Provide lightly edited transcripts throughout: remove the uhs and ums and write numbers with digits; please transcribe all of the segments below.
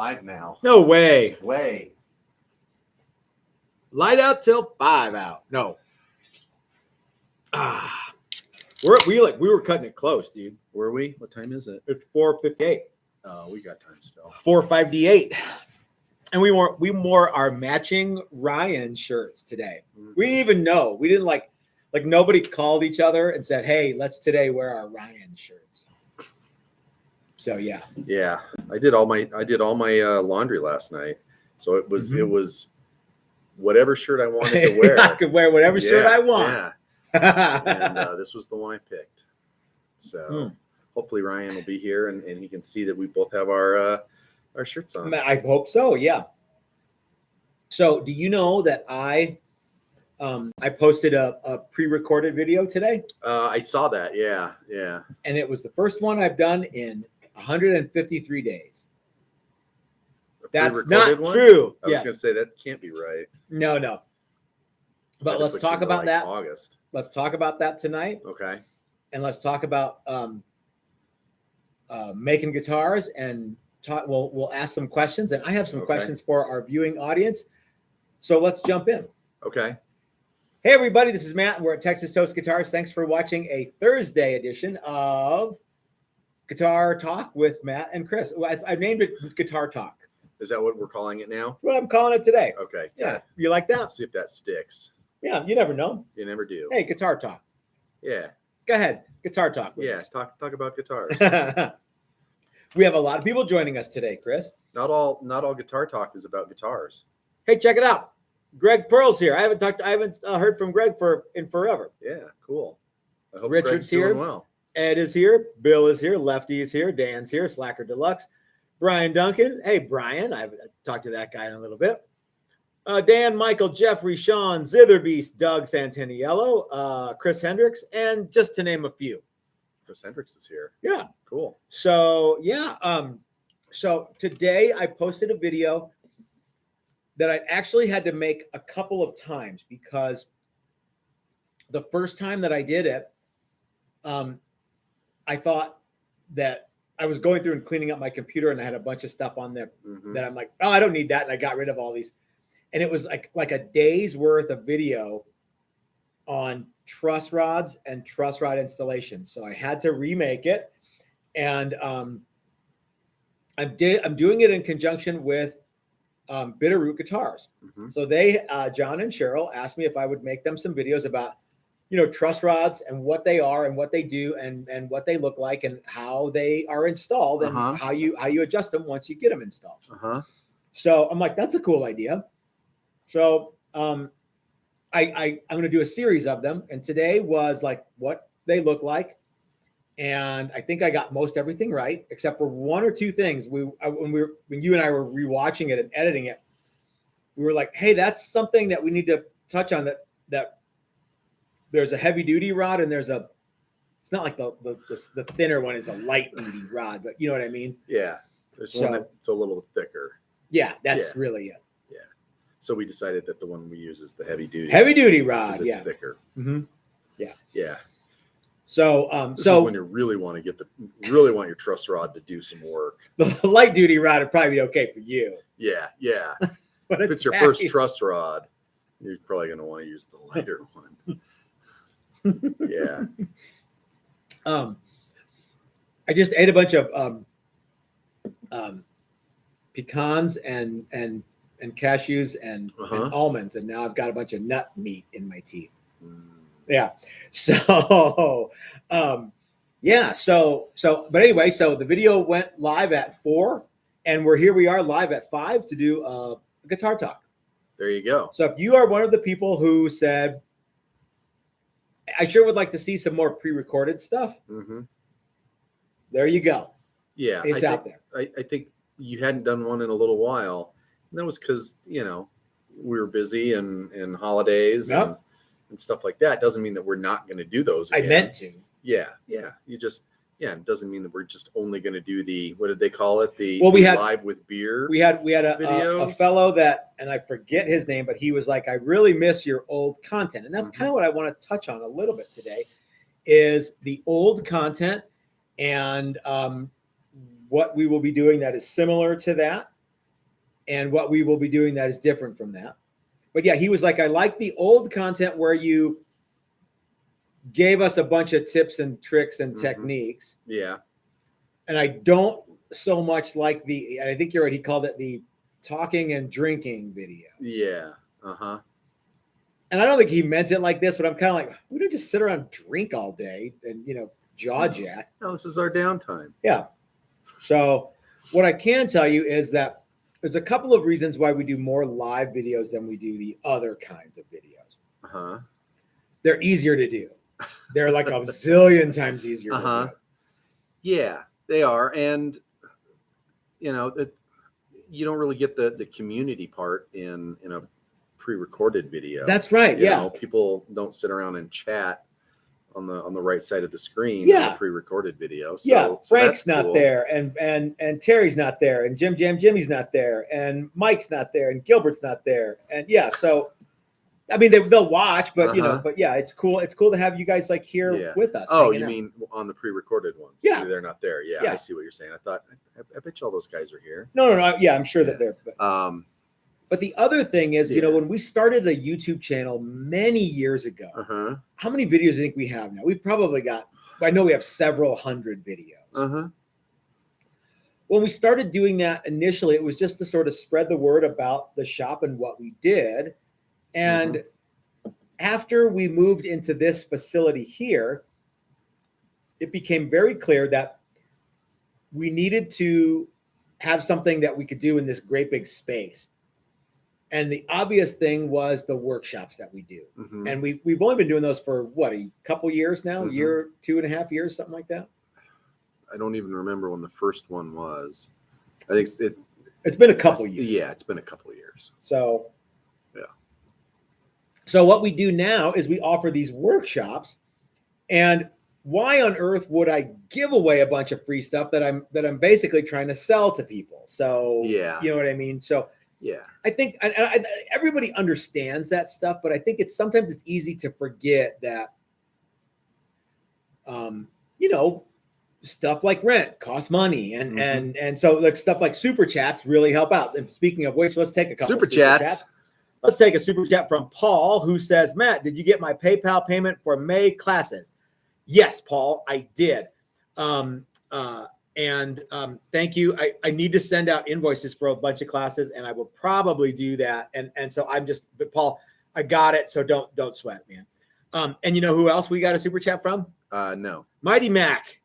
5 now. No way. Way. Light out till 5 out. No. We were cutting it close, dude. Were we? What time is it? It's 4:58. We got time still. 4:58. And we wore our matching Ryan shirts today. Mm-hmm. We didn't even know. We didn't like nobody called each other and said, "Hey, let's today wear our Ryan shirts." So yeah. Yeah, I did all my laundry last night. So it was whatever shirt I wanted to wear. I could wear whatever shirt I want. Yeah. And this was the one I picked. So hopefully Ryan will be here and he can see that we both have our shirts on. I hope so. Yeah. So do you know that I posted a pre-recorded video today? I saw that. Yeah. Yeah. And it was the first one I've done in 153 days. That's not true. I was going to say that can't be right. No. But let's talk about that. August. Let's talk about that tonight. Okay. And let's talk about making guitars and we'll ask some questions. And I have some questions for our viewing audience. So let's jump in. Okay. Hey, everybody. This is Matt. We're at Texas Toast Guitars. Thanks for watching a Thursday edition of Guitar Talk with Matt and Chris. I named it Guitar Talk. Is that what we're calling it now? Well, I'm calling it today. Okay. Yeah. You like that? See if that sticks. Yeah. You never know. You never do. Hey, Guitar Talk. Yeah. Go ahead. Guitar Talk. Yeah. Us. Talk about guitars. We have a lot of people joining us today, Chris. Not all Guitar Talk is about guitars. Hey, check it out. Greg Pearl's here. I haven't heard from Greg in forever. Yeah. Cool. I hope Richard's Greg's here. doing well. Ed is here. Bill is here. Lefty is here. Dan's here. Slacker Deluxe. Brian Duncan. Hey, Brian. I've talked to that guy in a little bit. Dan, Michael, Jeffrey, Sean, Zitherbeast, Doug Santaniello, Chris Hendricks, and just to name a few. Chris Hendricks is here. Yeah. Cool. So, yeah. So today I posted a video that I actually had to make a couple of times because the first time that I did it, I thought that I was going through and cleaning up my computer and I had a bunch of stuff on there that I'm like, oh, I don't need that. And I got rid of all these. And it was like a day's worth of video on truss rods and truss rod installation. So I had to remake it. And I'm doing it in conjunction with Bitterroot Guitars. So they, John and Cheryl, asked me if I would make them some videos about, truss rods and what they are and what they do and what they look like and how they are installed and how you adjust them once you get them installed. So I'm like, that's a cool idea. So I'm going to do a series of them. And today was like what they look like. And I think I got most everything right, except for one or two things. When you and I were rewatching it and editing it, we were like, hey, that's something that we need to touch on, that there's a heavy duty rod and it's not like the thinner one is a light duty rod, but you know what I mean? Yeah. There's one that's a little thicker. Yeah. That's really it. Yeah. So we decided that the one we use is the heavy duty rod. It's thicker. Yeah. Yeah. So, this is when you really want your truss rod to do some work. The light duty rod would probably be okay for you. Yeah. Yeah. But if it's your first truss rod, you're probably going to want to use the lighter one. Yeah. I just ate a bunch of pecans and cashews and almonds, and now I've got a bunch of nut meat in my teeth. Yeah. So, but anyway, so the video went live at 4 and we are live at 5 to do a Guitar Talk. There you go. So if you are one of the people who said, I sure would like to see some more pre-recorded stuff. There you go. Yeah. It's out there. I think you hadn't done one in a little while. And that was because, we were busy and holidays and stuff like that. Doesn't mean that we're not going to do those again. I meant to. Yeah. Yeah. It doesn't mean that we're just only going to do what did they call it? The live with beer. We had a fellow that, and I forget his name, but he was like, I really miss your old content. And that's kind of what I want to touch on a little bit today is the old content and what we will be doing that is similar to that. and what we will be doing that is different from that. But yeah, he was like, I like the old content where you gave us a bunch of tips and tricks and techniques. Yeah. And I don't so much like I think you're right, he called it the talking and drinking video. Yeah. And I don't think he meant it like this, but I'm kind of like, we don't just sit around and drink all day and, jaw jack. No, this is our downtime. Yeah. So what I can tell you is that there's a couple of reasons why we do more live videos than we do the other kinds of videos. They're easier to do. They're like a zillion times easier to do. Yeah, they are. And, you don't really get the community part in a pre-recorded video. That's right. You know, people don't sit around and chat on the right side of the screen in a pre-recorded video. So, Frank's not there, and Terry's not there, and Jimmy's not there, and Mike's not there, and Gilbert's not there, and so I mean they'll watch, but but yeah, it's cool. It's cool to have you guys like here with us. Oh, you mean on the pre-recorded ones? Yeah, they're not there. Yeah, I see what you're saying. I thought I bet you all those guys are here. No. Yeah, I'm sure that they're. But the other thing is, when we started a YouTube channel many years ago, how many videos do you think we have now? We probably I know we have several hundred videos. When we started doing that initially, it was just to sort of spread the word about the shop and what we did. And after we moved into this facility here, it became very clear that we needed to have something that we could do in this great big space. And the obvious thing was the workshops that we do. And we've only been doing those for a couple years now, year, 2.5 years, something like that. I don't even remember when the first one was. I think it's been a couple years. Yeah, it's been a couple years. So, So what we do now is we offer these workshops. And why on earth would I give away a bunch of free stuff that I'm basically trying to sell to people? So, you know what I mean? So, yeah, I think everybody understands that stuff, but I think sometimes it's easy to forget that, stuff like rent costs money, and so like stuff like super chats really help out. And speaking of which, let's take a couple super chats. Let's take a super chat from Paul, who says, Matt, did you get my PayPal payment for May classes? Yes, Paul, I did. Thank you. I need to send out invoices for a bunch of classes, and I will probably do that. And so but Paul, I got it. So don't sweat, man. And you know who else we got a super chat from? No. Mighty Mac,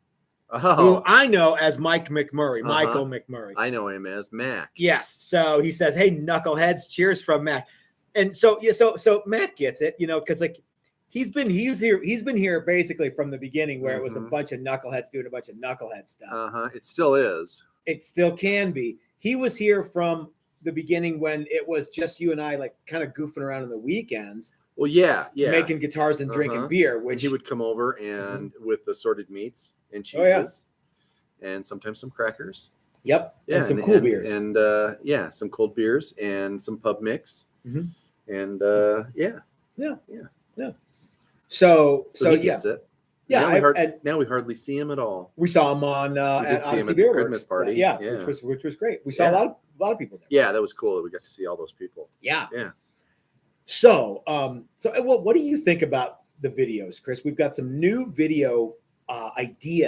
who I know as Mike McMurray, Michael McMurray. I know him as Mac. Yes. So he says, hey, knuckleheads, cheers from Mac. And so, so Mac gets it, because like, He's been here basically from the beginning, where it was a bunch of knuckleheads doing a bunch of knucklehead stuff. It still is. It still can be. He was here from the beginning when it was just you and I, like kind of goofing around on the weekends. Well, yeah, making guitars and drinking beer. Which he would come over and with assorted meats and cheeses, and sometimes some crackers. Yep. Yeah, and some cool beers. And some cold beers and some pub mix. And yeah. So he gets it. Yeah. Now we hardly see him at all. We saw him on at Odyssey Beer Christmas party. Which was great. We saw a lot of people there. Yeah, that was cool that we got to see all those people. Yeah. So what do you think about the videos, Chris? We've got some new video ideas